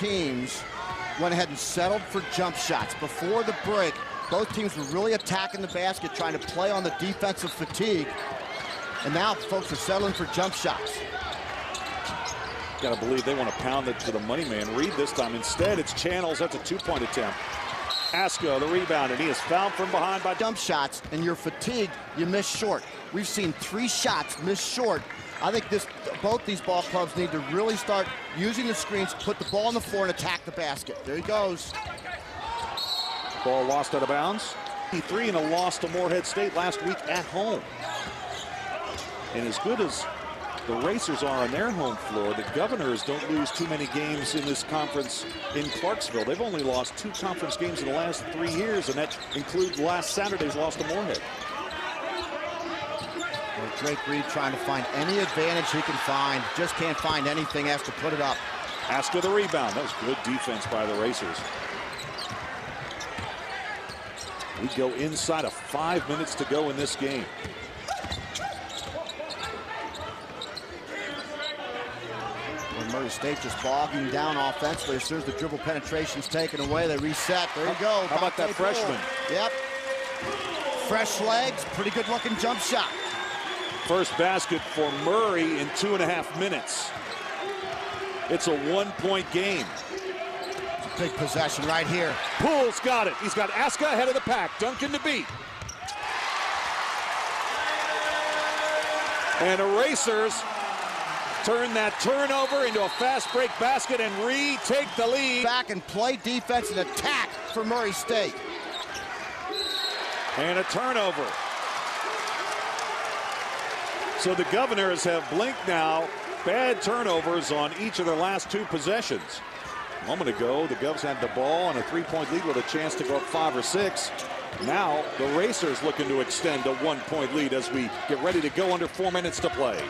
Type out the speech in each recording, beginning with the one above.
teams went ahead and settled for jump shots. Before the break, both teams were really attacking the basket, trying to play on the defensive fatigue. And now folks are settling for jump shots. Gotta believe they want to pound it to the money man. Reed this time. Instead, it's Channels. That's a two-point attempt. Asko, the rebound, and he is fouled from behind by jump shots, and you're fatigued, you miss short. We've seen 3 shots missed short. I think both these ball clubs need to really start using the screens, put the ball on the floor, and attack the basket. There he goes. Ball lost out of bounds. 3 and a loss to Morehead State last week at home. And as good as the Racers are on their home floor, the Governors don't lose too many games in this conference in Clarksville. They've only lost 2 conference games in the last 3 years, and that includes last Saturday's loss to Morehead. Well, Drake Reed trying to find any advantage he can find. Just can't find anything, has to put it up. Asko the rebound. That was good defense by the Racers. We go inside of 5 minutes to go in this game. Murray State just bogging down offensively. As soon as the dribble penetration's taken away, they reset. There you go. How about that freshman? Yep. Fresh legs, pretty good looking jump shot. First basket for Murray in 2.5 minutes. It's a 1-point game. It's a big possession right here. Poole's got it. He's got Asko ahead of the pack. Duncan to beat. And the Racers turn that turnover into a fast break basket, and Reed take the lead. Back and play defense and attack for Murray State. And a turnover. So the Governors have blinked now. Bad turnovers on each of their last 2 possessions. A moment ago, the Govs had the ball and a 3-point lead with a chance to go up 5 or 6. Now the Racers looking to extend a 1-point lead as we get ready to go under 4 minutes to play.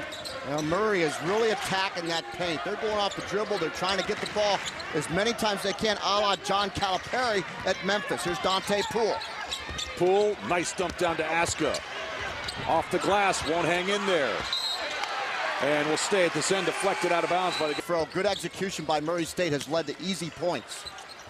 Well, Murray is really attacking that paint. They're going off the dribble. They're trying to get the ball as many times as they can, a la John Calipari at Memphis. Here's Dante Poole. Poole, nice dump down to Asko. Off the glass, won't hang in there. And will stay at this end, deflected out of bounds by the... Good execution by Murray State has led to easy points.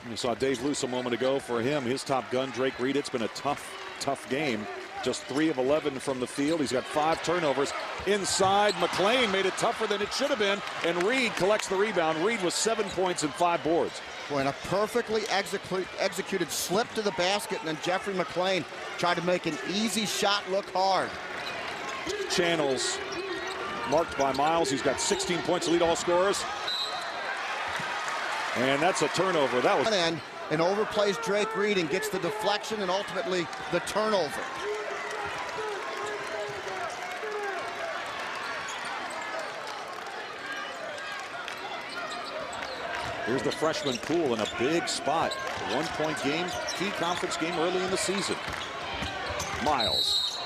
We saw Dave Luce a moment ago. For him, his top gun, Drake Reed. It's been a tough game. Just 3 of 11 from the field. He's got 5 turnovers. Inside, McLean made it tougher than it should have been, and Reed collects the rebound. Reed with 7 points and 5 boards. Boy, and a perfectly executed slip to the basket, and then Jeffrey McLean tried to make an easy shot look hard. Channels marked by Miles. He's got 16 points to lead all scorers. And that's a turnover. That was... And overplays Drake Reed and gets the deflection and ultimately the turnover. Here's the freshman Poole in a big spot. 1-point game, key conference game early in the season. Miles.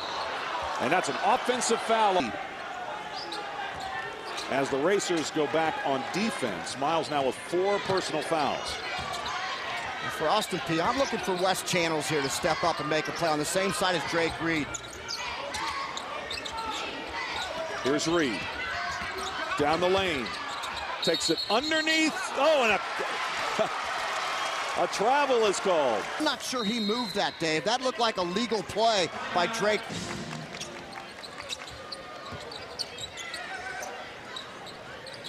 And that's an offensive foul. As the Racers go back on defense, Miles now with 4 personal fouls. For Austin Peay, I'm looking for Wes Channels here to step up and make a play on the same side as Drake Reed. Here's Reed. Down the lane. Takes it underneath. Oh, and a travel is called. I'm not sure he moved that, Dave. That looked like a legal play by Drake.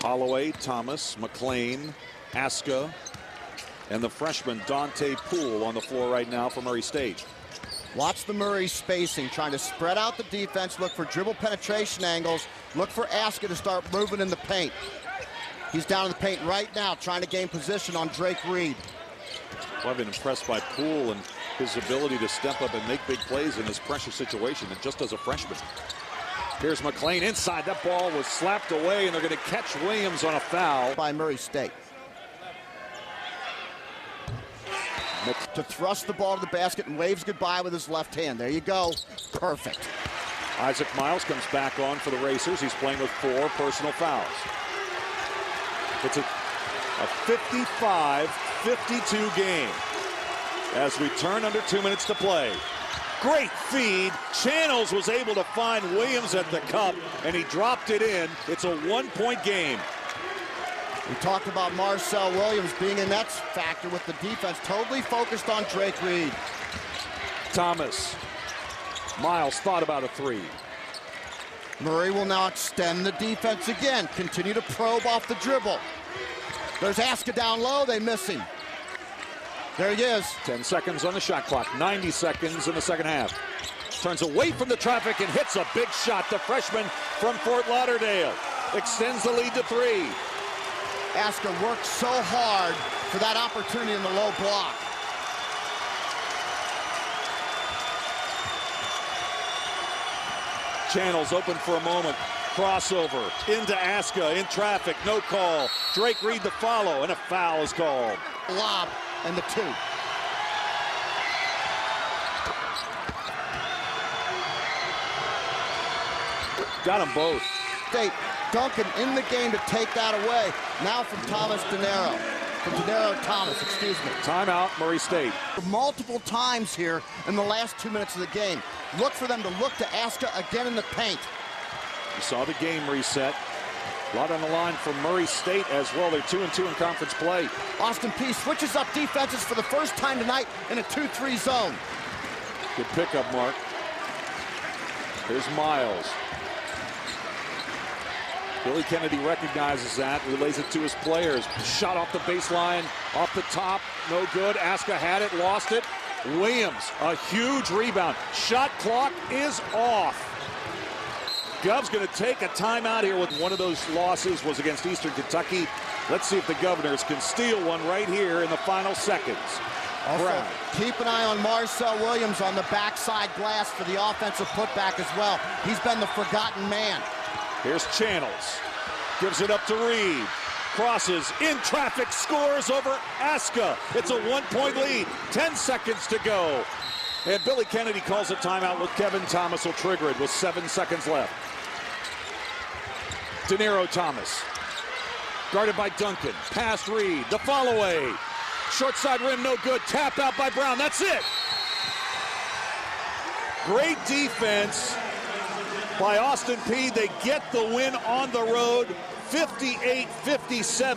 Holloway, Thomas, McLean, Asko, and the freshman Dante Poole on the floor right now for Murray State. Watch the Murray spacing, trying to spread out the defense, look for dribble penetration angles, look for Asko to start moving in the paint. He's down in the paint right now, trying to gain position on Drake Reed. Well, I've been impressed by Poole and his ability to step up and make big plays in this pressure situation, and just as a freshman. Here's McLean inside. That ball was slapped away, and they're going to catch Williams on a foul. By Murray State. To thrust the ball to the basket and waves goodbye with his left hand. There you go. Perfect. Isaac Miles comes back on for the Racers. He's playing with 4 personal fouls. It's a 55-52 game as we turn under 2 minutes to play. Great feed. Channels was able to find Williams at the cup, and he dropped it in. It's a 1-point game. We talked about Marcel Williams being an X factor with the defense, totally focused on Drake Reed. Thomas. Miles thought about a three. Murray will now extend the defense again, continue to probe off the dribble. There's Aska down low, they miss him. There he is. 10 seconds on the shot clock, 90 seconds in the second half. Turns away from the traffic and hits a big shot. The freshman from Fort Lauderdale extends the lead to 3. Aska worked so hard for that opportunity in the low block. Channels open for a moment. Crossover into Aska in traffic. No call. Drake Reed to follow, and a foul is called. Lob and the 2. Got them both. State Duncan in the game to take that away. Now from Thomas Dinero. From Dinero Thomas, excuse me. Timeout, Murray State. Multiple times here in the last 2 minutes of the game. Look for them to look to Aska again in the paint. You saw the game reset. A lot on the line for Murray State as well. They're 2-2 in conference play. Austin Peay switches up defenses for the first time tonight in a 2-3 zone. Good pickup, Mark. Here's Miles. Billy Kennedy recognizes that, relays it to his players. Shot off the baseline, off the top, no good. Aska had it, lost it. Williams, a huge rebound. Shot clock is off. Gov's going to take a timeout here with one of those losses was against Eastern Kentucky. Let's see if the Governors can steal one right here in the final seconds. Also, keep an eye on Marcel Williams on the backside glass for the offensive putback as well. He's been the forgotten man. Here's Channels. Gives it up to Reed. Crosses in traffic, scores over Aska. It's a 1-point lead. 10 seconds to go. And Billy Kennedy calls a timeout with Kevin Thomas will trigger it with 7 seconds left. Dinero Thomas. Guarded by Duncan. Past Reed. The follow away. Short side rim, no good. Tap out by Brown. That's it. Great defense by Austin Peay. They get the win on the road, 58-57.